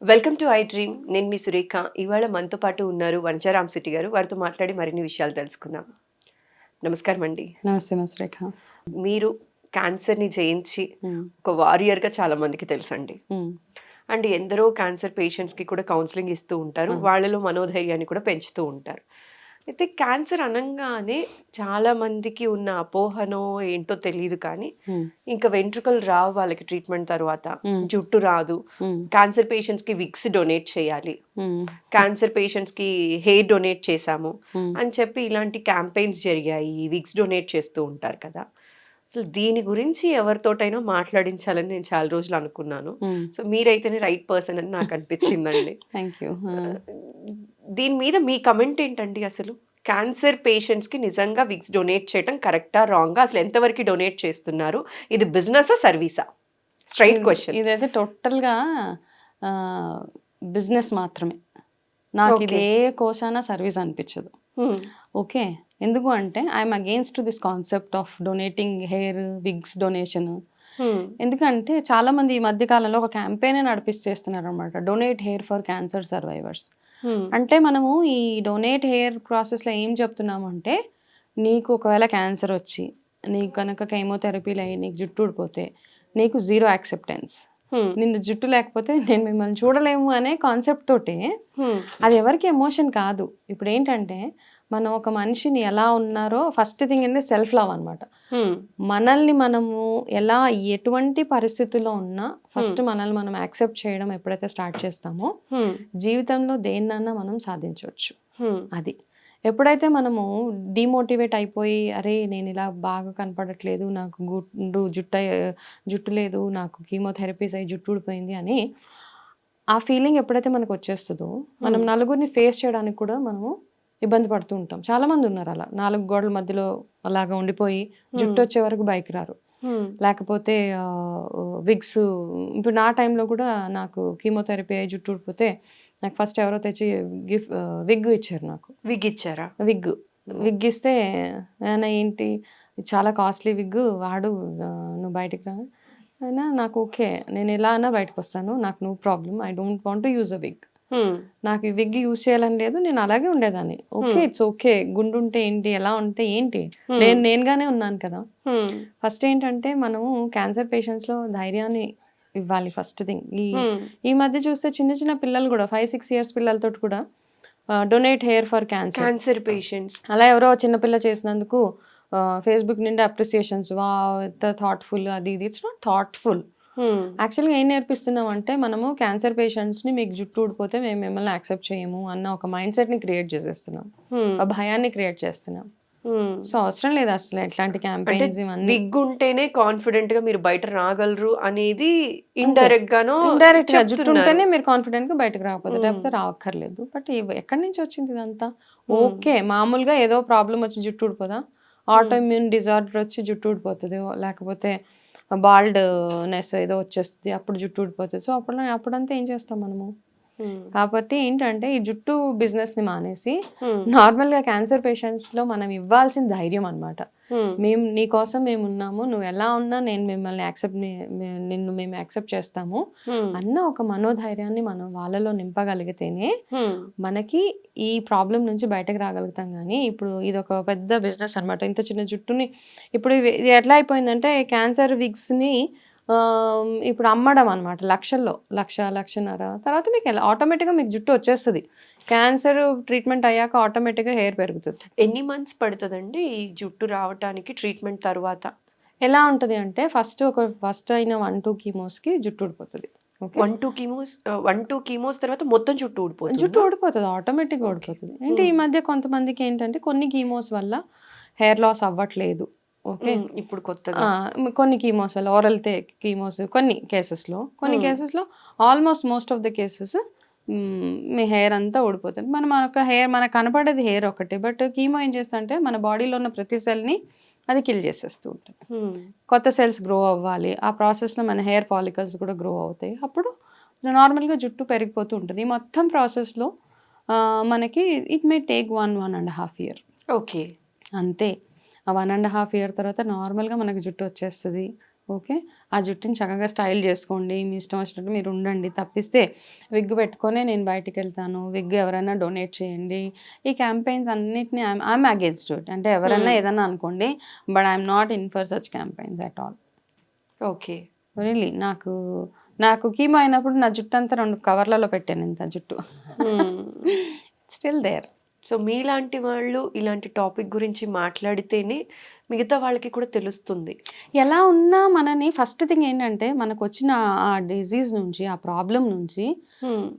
Welcome to I dream. నేను మీ సురేఖ. ఇవాళ మనతో పాటు ఉన్నారు వంచ రామశెట్టి గారు. వారితో మాట్లాడి మరిన్ని విషయాలు తెలుసుకుందాం. నమస్కారం అండి. నమస్తే మిస్ రేఖ. మీరు క్యాన్సర్‌ని జయించి హ్మ్. ఒక వారియర్‌గా చాలా మందికి తెలుసండి. హ్మ్. అండ్ ఎందరో క్యాన్సర్ పేషెంట్స్‌కి కూడా కౌన్సెలింగ్ ఇస్తూ ఉంటారు. అవును. వాళ్ళలో మనోధైర్యాన్ని కూడా పెంచుతూ ఉంటారు. అయితే క్యాన్సర్ అనంగానే చాలా మందికి ఉన్న అపోహనో ఏంటో తెలీదు కానీ, హ్మ్. ఇంకా వెంట్రుకలు రావు వాళ్ళకి ట్రీట్మెంట్ తర్వాత. హ్మ్. జుట్టు రాదు. హ్మ్. క్యాన్సర్ పేషెంట్స్‌కి విగ్స్ డొనేట్ చేయాలి. హ్మ్. క్యాన్సర్ పేషెంట్స్‌కి హెయిర్ డొనేట్ చేశాము హ్మ్. అని చెప్పి ఇలాంటి క్యాంపెయిన్స్ జరిగాయి. విగ్స్ డొనేట్ చేస్తూ ఉంటారు కదా! అసలు దీని గురించి ఎవరితోటైనా మాట్లాడించాలని నేను చాలా రోజులు అనుకున్నాను. హ్మ్. సో, మీరైతేనే రైట్ పర్సన్ అని నాకు అనిపించిందండి. Thank you. ఆ! దీని మీద మీ కమెంట్ ఏంటండి అసలు? క్యాన్సర్ పేషెంట్స్‌కి నిజంగా విగ్స్ డొనేట్ చేయటం కరెక్టా? రాంగా? అసలు ఎంతవరకు డొనేట్ చేస్తున్నారు? ఇది బిజినెసా? సర్వీసా? Straight question. ఇదైతే టోటల్‌గా ఆహ్, బిజినెస్ మాత్రమే. నాకిది ఓకే. ఏ కోశాన సర్వీస్ అనిపించదు. హ్మ్. ఓకే. ఎందుకు అంటే I'm against this concept of donating hair, wigs donation. Hmm. ఎందుకంటే చాలామంది ఈ మధ్య కాలంలో ఒక క్యాంపెయినే నడిపిచ్చేస్తున్నారనమాట. Donate hair for cancer survivors. Hmm. అంటే మనము ఈ డొనేట్ హెయిర్ ప్రాసెస్‌లో ఏం చెప్తున్నామంటే, నీకు ఒకవేళ క్యాన్సర్ వచ్చి, నీకు గనక కీమోథెరపీలయ్యి నీకు జుట్టు ఊడిపోతే, నీకు జీరో యాక్సెప్టెన్స్. హ్మ్. నిన్ను జుట్టు లేకపోతే నేను మిమ్మల్ని చూడలేము అనే కాన్సెప్ట్ తోటే, హ్మ్. అది ఎవరికీ ఎమోషన్ కాదు. ఇప్పుడేంటంటే, మనం ఒక మనిషిని ఎలా ఉన్నారో ఫస్ట్ థింగ్ ఏంటి సెల్ఫ్ లవ్ అనమాట. హ్మ్. మనల్ని మనము ఎలా ఎటువంటి పరిస్థితుల్లో ఉన్నా హ్మ్. ఫస్ట్ మనల్ని మనం యాక్సెప్ట్ చేయడం ఎప్పుడైతే స్టార్ట్ చేస్తామో, హ్మ్. జీవితంలో దేన్నన్నా మనం సాధించొచ్చు. హ్మ్. అది. ఎప్పుడైతే మనము డీమోటివేట్ అయిపోయి, అరే! నేనిలా బాగా కనపడట్లేదు, నాకు జుట్టు లేదు, నాకు కీమోథెరపీస్ అయ్యి జుట్టు ఊడిపోయింది అని, ఆ ఫీలింగ్ ఎప్పుడైతే మనకొచ్చేస్తదో, మనం హ్మ్. నలుగురిని ఫేస్ చేయడానికి కూడా మనము ఇబ్బంది పడుతూ ఉంటాం. చాలామందున్నారు అలా. 4 గోడల మధ్యలో అలాగా ఉండిపోయి, హ్మ్. జుట్టొచ్చే వరకు బయటికి రారు. హ్మ్. లేకపోతే విగ్స్ ఇప్పుడు నా టైంలో కూడా నాకు కీమోథెరపీ అయ్యి జుట్టు ఊడిపోతే, నాకు ఫస్ట్ ఎవరో తెచ్చి విగ్ ఇచ్చారు నాకు. విగ్ ఇచ్చారా? విగ్. ఓహ్! విగ్ ఇస్తే "నాన్న ఏంటి ఇది చాలా కాస్ట్‌లీ విగ్ వాడు నువ్వు బయటికి రా" అయినా నాకు ఓకే. నేను ఎలా అన్నా బయటకొస్తాను. నాకు no problem. I don't want to use a wig. Hmm. నాకు ఈ విగ్ యూజ్ చేయాలని లేదు. నేను అలాగే ఉండేదాన్ని. ఓకే. హ్మ్. It's okay. గుండుంటే ఏంటి? ఎలా ఉంటే ఏంటి? హ్మ్. నేను నేనుగానే ఉన్నాను కదా! హ్మ్. ఫస్ట్ ఏంటంటే మనము క్యాన్సర్ పేషెంట్స్‌లో ధైర్యాన్ని ఇవ్వాలి ఫస్ట్ థింగ్. హ్మ్. ఈ మధ్య చూస్తే చిన్న చిన్న పిల్లలు గూడా 5, 6 ఇయర్స్ పిల్లలతోటి కూడా donate hair for cancer. Cancer patients. అలా ఎవరో చిన్న పిల్ల చేసినందుకు ఫేస్‌బుక్ నిండా అప్రిసియేషన్స్ వావ్! ఎంత థాట్‌ఫుల్ అది ఇది. It's not thoughtful. హ్మ్. యాక్చువల్‌గా ఏం నేర్పిస్తున్నామంటే మనము క్యాన్సర్ పేషెంట్స్‌ని మీకు జుట్టు ఊడిపోతే మేము మిమ్మల్ని యాక్సెప్ట్ చేయము అన్న ఒక మైండ్‌సెట్‌ని క్రియేట్ చేసేస్తున్నాం. హ్మ్. ఒక భయాన్ని క్రియేట్ చేస్తున్నాం. హ్మ్. సో, అవసరం లేదు అసలు ఇట్లాంటి అంటే క్యాంపెయిన్స్ ఇవన్నీ. విగ్ ఉంటేనే కాన్ఫిడెంట్‌గా మీరు బయట రాగలరు అనేది అంతే. ఇండైరెక్ట్ గానో ఇండైరెక్ట్‌గా చెప్తున్నారు. జుట్టుంటేనే మీరు కాన్ఫిడెంట్‌గా బయటకి రాకపోతే హ్మ్. లేకపోతే రావక్కర్లేదు. బట్ ఎక్కడి నుంచి వచ్చింది ఇదంతా? హ్మ్. ఓకే. మామూలుగా ఏదో ప్రాబ్లమ్ వచ్చి జుట్టు ఊడిపోదా? హ్మ్. ఆటో ఇమ్యూన్ డిజార్డర్ వచ్చి జుట్టు ఊడిపోతది. లేకపోతే బాల్డ్‌నెస్ ఏదో వచ్చేస్తది. అప్పుడు జుట్టు ఊడిపోతది. సో, అప్పుడంతా ఏం చేస్తాం మనము? హ్మ్. కాబట్టి ఏంటంటే ఈ జుట్టు బిజినెస్‌ని మానేసి హ్మ్. నార్మల్‌గా క్యాన్సర్ పేషెంట్స్‌లో మనం ఇవ్వాల్సిన ధైర్యం అన్నమాట. హ్మ్. నీకోసం మేమున్నాము. నువ్వెలా ఉన్నా నేను మిమ్మల్ని యాక్సెప్ట్ ని మే నిన్ను మేము యాక్సెప్ట్ చేస్తాము హ్మ్. అన్న ఒక మనోధైర్యాన్ని మనం వాళ్ళలో నింపగలిగితేనే హ్మ్. మనకి ఈ ప్రాబ్లమ్ నుంచి బయటకి రాగలుగుతాం గానీ, ఇప్పుడు ఇదొక పెద్ద బిజినెస్ అన్నమాట. ఇంత చిన్న జుట్టుని ఇప్పుడు ఇది ఎట్లా అయిపోయిందంటే క్యాన్సర్ విగ్స్‌ని ఇప్పుడు అమ్మడం అన్నమాట లక్షల్లో. 1,00,000, 1,50,000 తర్వాత ఆటోమేటిక్‌గా మీకు జుట్టు వచ్చేస్తది. క్యాన్సర్ ట్రీట్మెంట్ అయ్యాక ఆటోమేటిక్‌గా హెయిర్ పెరుగుతది. ఎన్ని మంత్స్ పడతదండి ఈ జుట్టు రావటానికి ట్రీట్మెంట్ తర్వాత? ఎలా ఉంటది అంటే ఫస్ట్ అయిన 1, 2 కీమోస్‌కి జుట్టు ఊడిపోతది. ఓకే. 1, 2 కీమోస్ తర్వాత మొత్తం జుట్టు జుట్టు ఊడిపోతుందా? ఊడిపోతది. ఆటోమేటిక్‌గా ఓకే. ఊడిపోతది. ఏంటి ఈ హ్మ్. మధ్య కొంతమందికేంటంటే కొన్ని కీమోస్ వల్ల హెయిర్ లాస్ అవ్వట్లేదు. ఓకే. హ్మ్. ఇప్పుడు కొత్తగా. కొన్ని కీమోస్ వల్ల కీమోస్ కొన్ని కేసెస్‌లో. కొన్ని హ్మ్. కేసెస్‌లో almost most of the cases me hair అంతా ఊడిపోతది. మనకు హెయిర్ మనకు కనపడేది హెయిర్ ఒకటే. బట్ కీమో ఏం చేస్తదంటే మన బాడీలో ఉన్న ప్రతి సెల్‌ని అది కిల్ చేసేస్తూ ఉంటది. హ్మ్. కొత్త సెల్స్ గ్రో అవ్వాలి. ఆ ప్రాసెస్‌లో మన హెయిర్ ఫాలికల్స్ కూడా గ్రో అవుతాయి. అప్పుడు నార్మల్‌గా జుట్టు పెరిగిపోతూ ఉంటది. ఈ మొత్తం ప్రాసెస్‌లో మనకి it may take 1 ½ year okay. అంతే. ఆ 1 ½ ఇయర్ తర్వాత నార్మల్‌గా మనకి జుట్టు వచ్చేస్తది. ఓకే, ఆ జుట్టుని చక్కగా స్టైల్ చేసుకోండి, మీ ఇష్టం వచ్చినట్టు మీరు ఉండండి. తప్పిస్తే విగ్ పెట్టుకొని నేను బయటికి వెళ్తాను, విగ్ ఎవరైనా డొనేట్ చేయండి, ఈ క్యాంపెయిన్స్ అన్నిటిని ఐఎమ్ అగేన్స్ట్ ఇట్. అంటే ఎవరైనా ఏదన్నా అనుకోండి, but I'm not in for such campaigns at all. Okay. Really నాకు కీమో అయినప్పుడు నా జుట్టు అంతా 2 కవర్లలో పెట్టాను, ఇంత జుట్టు. Still there. సో మీలాంటి వాళ్ళు ఇలాంటి టాపిక్ గురించి మాట్లాడితేనే మిగతా వాళ్ళకి కూడా తెలుస్తుంది. ఎలా ఉన్నా మనని ఫస్ట్ థింగ్ ఏంటంటే మనకొచ్చిన ఆ డిజీజ్ నుంచి, ఆ ప్రాబ్లం నుంచి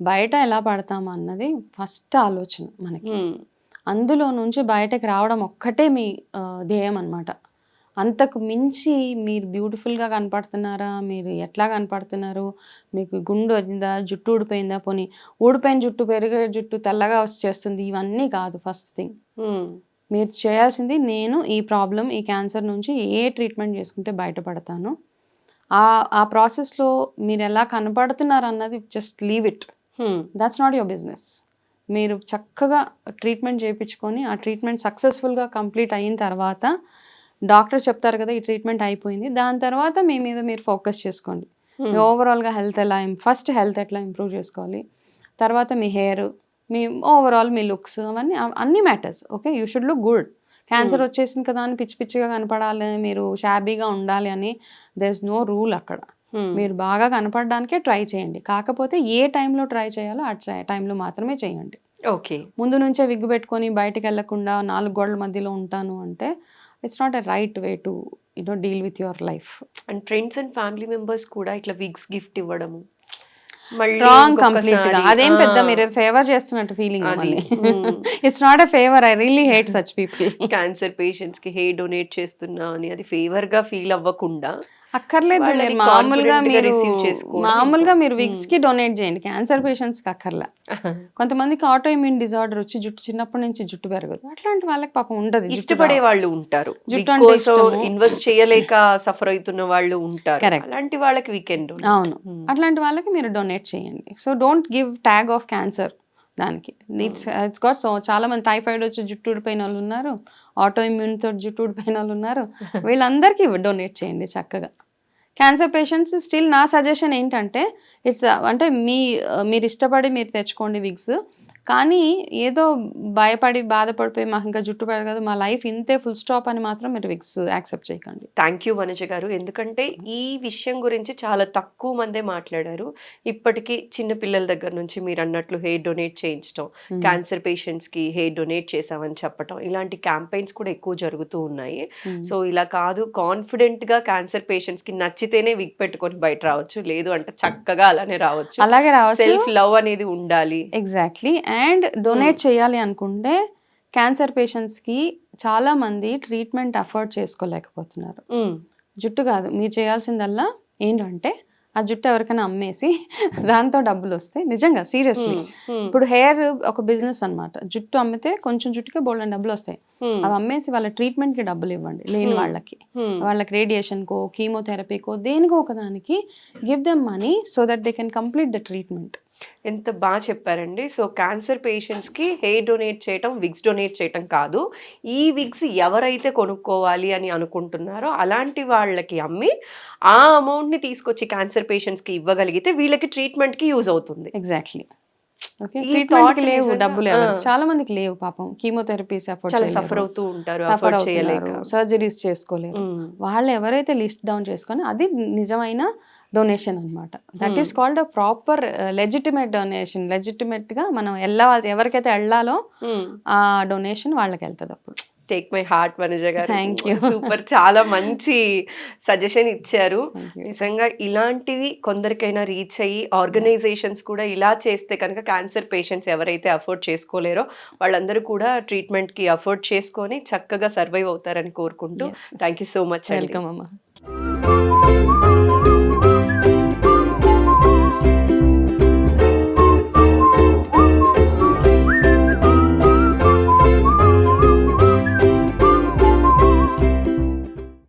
బయట ఎలా పడతాము అన్నది ఫస్ట్ ఆలోచన మనకి. అందులో నుంచి బయటకి రావడం ఒక్కటే మీ ధ్యేయం అనమాట. అంతకు మించి మీరు బ్యూటిఫుల్గా కనపడుతున్నారా, మీరు ఎట్లా కనపడుతున్నారు, మీకు గుండు వచ్చిందా, జుట్టు ఊడిపోయిందా, పోనీ ఊడిపోయిన జుట్టు పెరిగే జుట్టు తెల్లగా వచ్చేస్తుంది, ఇవన్నీ కాదు ఫస్ట్ థింగ్. మీరు చేయాల్సింది, నేను ఈ ప్రాబ్లం, ఈ క్యాన్సర్ నుంచి ఏ ట్రీట్మెంట్ చేసుకుంటే బయటపడతాను, ఆ ప్రాసెస్లో మీరు ఎలా కనపడుతున్నారు అన్నది just leave it. That's not your business. మీరు చక్కగా ట్రీట్మెంట్ చేయించుకొని ఆ ట్రీట్మెంట్ సక్సెస్ఫుల్గా కంప్లీట్ అయిన తర్వాత డాక్టర్స్ చెప్తారు కదా ఈ ట్రీట్మెంట్ అయిపోయింది, దాని తర్వాత మీ మీద మీరు ఫోకస్ చేసుకోండి. మీ ఓవరాల్గా ఫస్ట్ హెల్త్ ఎట్లా ఇంప్రూవ్ చేసుకోవాలి, తర్వాత మీ హెయిర్, మీ ఓవరాల్ మీ లుక్స్, అన్నీ matters. Okay, you should look good. Cancer వచ్చేసింది కదా అని పిచ్చి పిచ్చిగా కనపడాలి, మీరు షాబీగా ఉండాలి అని దేర్ ఇస్ నో రూల్ అక్కడ. మీరు బాగా కనపడడానికే ట్రై చేయండి, కాకపోతే ఏ టైంలో ట్రై చేయాలో ఆ టైంలో మాత్రమే చేయండి. ఓకే. ముందు నుంచే విగ్గు పెట్టుకొని బయటకు వెళ్లకుండా 4 గోడల మధ్యలో ఉంటాను అంటే it's not a right way to deal with your life. And friends and family members కూడా ఇట్లా విగ్స్ గిఫ్ట్ ఇవ్వడము మళ్ళీ రాంగ్ కంప్లీట్ గా. ఇంకొకసారి, అదేం పెద్ద మీరు ఫేవర్ చేస్తున్నట్టు ఫీలింగ్. అది it's not a favour. I really hate such people. Cancer patients కి హెయిర్ డొనేట్ చేస్తున్నా అని అది ఫేవర్ గా ఫీల్ అవ్వకుండా అక్కర్లేదు. వాళ్ళని మీరు మామూలుగా confident గా మీరు receive చేసుకోవడం మామూలుగా మీరు important. విగ్స్ కి డొనేట్ చేయండి, క్యాన్సర్ పేషెంట్స్ కి అక్కర్లా. కొంతమందికి ఆటో ఇమ్యూన్ డిజార్డర్ వచ్చి జుట్టు చిన్నప్పటి నుంచి జుట్టు పెరగదు, అట్లాంటి వాళ్ళకి పాపం ఉండదు, ఇష్టపడే వాళ్ళు ఉంటారు, జుట్టు అంటే ఇష్టము. ఇన్వెస్ట్ చేయలేక సఫర్ అవుతున్న వాళ్ళు ఉంటారు. Correct. అలాంటి వాళ్ళకి వీకెండ్ అవును, అట్లాంటి వాళ్ళకి మీరు డొనేట్ చేయండి. So don't give tag of cancer దానికి. It's got. సో చాలా మంది టైఫాయిడ్ వచ్చి జుట్టు ఊడిపోయిన వాళ్ళు ఉన్నారు, ఆటో ఇమ్యూన్ తోటి జుట్టు ఊడిపోయిన వాళ్ళు ఉన్నారు, వీళ్ళందరికీ డొనేట్ చేయండి చక్కగా. క్యాన్సర్ పేషెంట్స్ స్టిల్ నా సజెషన్ ఏంటంటే అంటే మీరు ఇష్టపడి మీరు తెచ్చుకోండి విగ్స్, కానీ ఏదో భయపడి బాధపడిపోయి మాకు ఇంకా జుట్టు పెరగదు, మా లైఫ్ ఇంతే ఫుల్ స్టాప్ అని మాత్రం మీరు విగ్స్ యాక్సెప్ట్ చేయకండి. థ్యాంక్ యూ వనజ గారు, ఎందుకంటే ఈ విషయం గురించి చాలా తక్కువ మందే మాట్లాడారు. ఇప్పటికీ చిన్న పిల్లల దగ్గర నుంచి మీరు అన్నట్లు హెయిర్ డొనేట్ చేయించడం, క్యాన్సర్ పేషెంట్స్ కి హెయిర్ డొనేట్ చేసామని చెప్పడం, ఇలాంటి క్యాంపెయిన్స్ కూడా ఎక్కువ జరుగుతూ ఉన్నాయి. సో ఇలా కాదు, కాన్ఫిడెంట్ గా క్యాన్సర్ పేషెంట్స్ కి నచ్చితేనే విగ్ పెట్టుకొని బయట రావచ్చు, లేదు అంటే చక్కగా అలానే రావచ్చు. అలాగే రావచ్చు. సెల్ఫ్ లవ్ అనేది ఉండాలి. ఎగ్జాక్ట్లీ. అండ్ డొనేట్ చేయాలి అనుకుంటే క్యాన్సర్ పేషెంట్స్కి చాలా మంది ట్రీట్మెంట్ అఫోర్డ్ చేసుకోలేకపోతున్నారు. జుట్టు కాదు, మీరు చేయాల్సిందల్లా ఏంటంటే ఆ జుట్టు ఎవరికైనా అమ్మేసి దాంతో డబ్బులు వస్తే, నిజంగా సీరియస్లీ, ఇప్పుడు హెయిర్ ఒక బిజినెస్ అన్నమాట. జుట్టు అమ్మితే కొంచెం జుట్టుకే బోల్డెన్ డబ్బులు వస్తాయి, అవి అమ్మేసి వాళ్ళ ట్రీట్మెంట్కి డబ్బులు ఇవ్వండి. లేని వాళ్ళకి రేడియేషన్కో, కీమోథెరపీకో, దేనికో ఒకదానికి give them money so that they can complete the treatment. ఎంత బాగా చెప్పారండి. సో క్యాన్సర్ పేషెంట్స్కి హెయిర్ డొనేట్ చేయటం, విగ్స్ డొనేట్ చేయటం కాదు, ఈ విగ్స్ ఎవరైతే కొనుక్కోవాలి అని అనుకుంటున్నారో అలాంటి వాళ్ళకి అమ్మి ఆ అమౌంట్ని తీసుకొచ్చి క్యాన్సర్ పేషెంట్స్కి ఇవ్వగలిగితే వీళ్ళకి ట్రీట్మెంట్కి యూజ్ అవుతుంది. ఎగ్జాక్ట్లీ. ఓకే, ఈ ట్రీట్మెంట్కి thought లేవు నిజంగా, డబ్బులు, ఎవరికి చాలా మందికి లేవు పాపం, కీమోథెరపీస్ చాలా సఫర్ అవుతూ ఉంటారు, సఫర్ afford అవుతున్నారు, చేయలేక. సర్జరీస్ చేసుకోలేరు. వాళ్ళు ఎవరైతే లిస్ట్ డౌన్ చేసుకొని, అది నిజమైన డొనేషన్ అన్నమాట. That is called a proper legitimate donation. లెజిటిమేట్గా మనం ఎవరికైతే వెళ్ళాలో ఆ డొనేషన్ వాళ్ళకి వెళ్తుంది అప్పుడు. టేక్ మై హార్ట్ వనజ గారు. Thank you. సూపర్, చాలా మంచి సజెషన్ ఇచ్చారు. నిజంగా ఇలాంటివి కొందరికైనా రీచ్ అయ్యి ఆర్గనైజేషన్స్ కూడా ఇలా చేస్తే కనుక క్యాన్సర్ పేషెంట్స్ ఎవరైతే అఫోర్డ్ చేసుకోలేరో వాళ్ళందరూ కూడా ట్రీట్మెంట్కి అఫోర్డ్ చేసుకొని చక్కగా సర్వైవ్ అవుతారని కోరుకుంటూ thank you so much. Welcome అమ్మా.